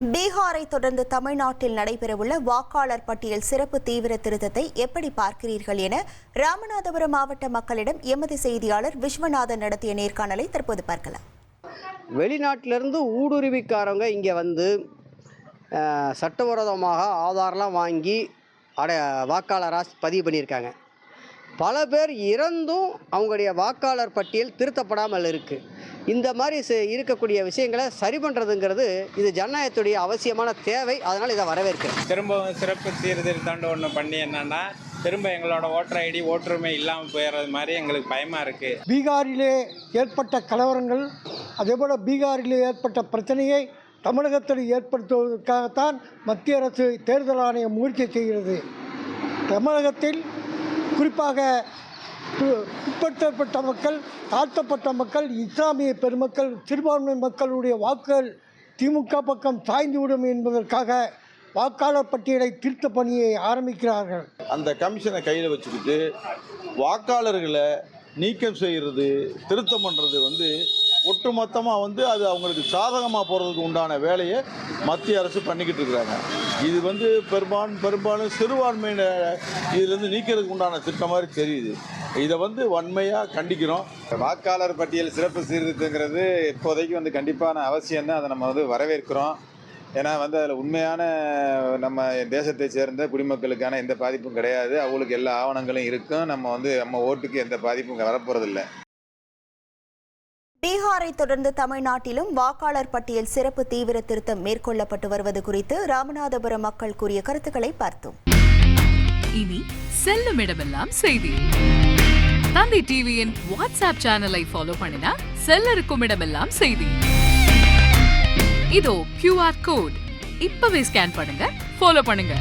பீகாரை தொடர்ந்து தமிழ்நாட்டில் நடைபெறவுள்ள வாக்காளர் பட்டியல் சிறப்பு தீவிர திருத்தத்தை எப்படி பார்க்கிறீர்கள் என ராமநாதபுரம் மாவட்ட மக்களிடம் எமது செய்தியாளர் விஸ்வநாதன் நடத்திய நேர்காணலை தற்போது பார்க்கலாம். வெளிநாட்டிலிருந்து ஊடுருவிக்காரங்க இங்கே வந்து சட்டவிரோதமாக ஆதாரெலாம் வாங்கி வாக்காளராக பதிவு பண்ணியிருக்காங்க. பல பேர் இறந்தும் அவங்களுடைய வாக்காளர் பட்டியல் திருத்தப்படாமல் இருக்குது. இந்த மாதிரி இருக்கக்கூடிய விஷயங்களை சரி பண்ணுறதுங்கிறது இது ஜனநாயகத்துடைய அவசியமான தேவை. அதனால் இதை வரவேற்கிறேன். திரும்பவும் சிறப்பு சீர்திருத்தம் ஒன்று பண்ணி என்னன்னா திரும்ப எங்களோட ஓட்டர் ஐடி ஓட்டுரிமை இல்லாமல் போயிடுறது மாதிரி எங்களுக்கு பயமாக இருக்குது. பீகாரிலே ஏற்பட்ட கலவரங்கள் அதேபோல் பீகாரிலே ஏற்பட்ட பிரச்சனையை தமிழகத்தில் ஏற்படுத்துவதற்காகத்தான் மத்திய அரசு தேர்தல் ஆணையம் முயற்சி செய்கிறது. தமிழகத்தில் குறிப்பாக பிற்படுத்தப்பட்ட மக்கள், தாழ்த்தப்பட்ட மக்கள், இஸ்லாமிய பெருமக்கள், சிறுபான்மை மக்களுடைய வாக்குகள் திமுக பக்கம் சாய்ந்துவிடும் என்பதற்காக வாக்காளர் பட்டியலை திருத்த பணியை ஆரம்பிக்கிறார்கள். அந்த கமிஷனை கையில் வச்சுக்கிட்டு வாக்காளர்களை நீக்கம் செய்கிறது, திருத்தம் பண்ணுறது ஒட்டுமொத்தமாக அது அவங்களுக்கு சாதகமாக போகிறதுக்கு உண்டான வேலையை மத்திய அரசு பண்ணிக்கிட்டு இருக்கிறாங்க. இது பெரும்பாலும் சிறுபான்மையின இதிலேருந்து நீக்கிறதுக்கு உண்டான திட்டம் மாதிரி தெரியுது. இதை வன்மையாக கண்டிக்கிறோம். வாக்காளர் பட்டியல் சிறப்பு சீர்திருத்தங்கிறது இப்போதைக்கு கண்டிப்பான அவசியம் தான். அதை நம்ம வரவேற்கிறோம். ஏன்னா அதில் உண்மையான நம்ம தேசத்தை சேர்ந்த குடிமக்களுக்கான எந்த பாதிப்பும் கிடையாது. அவங்களுக்கு எல்லா ஆவணங்களும் இருக்கும். நம்ம ஓட்டுக்கு எந்த பாதிப்பும் வரப்போறதில்லை. பீகாரை தொடர்ந்து தமிழ்நாட்டிலும் வாக்காளர் பட்டியல் சிறப்பு தீவிர திருத்தம் மேற்கொள்ளப்பட்டு வருவது குறித்து ராமநாதபுரம் மக்கள் கூறிய கருத்துக்களை பார்த்தோம். இனி செல்லும் இடமெல்லாம் செய்தி. தந்தி டிவியின் வாட்ஸ்அப் சேனலை ஃபாலோ பண்ணினா செல்ல இருக்கும் இடமெல்லாம் செய்தி. இதோ QR கோட் இப்பவே ஸ்கேன் பண்ணுங்க, ஃபாலோ பண்ணுங்க.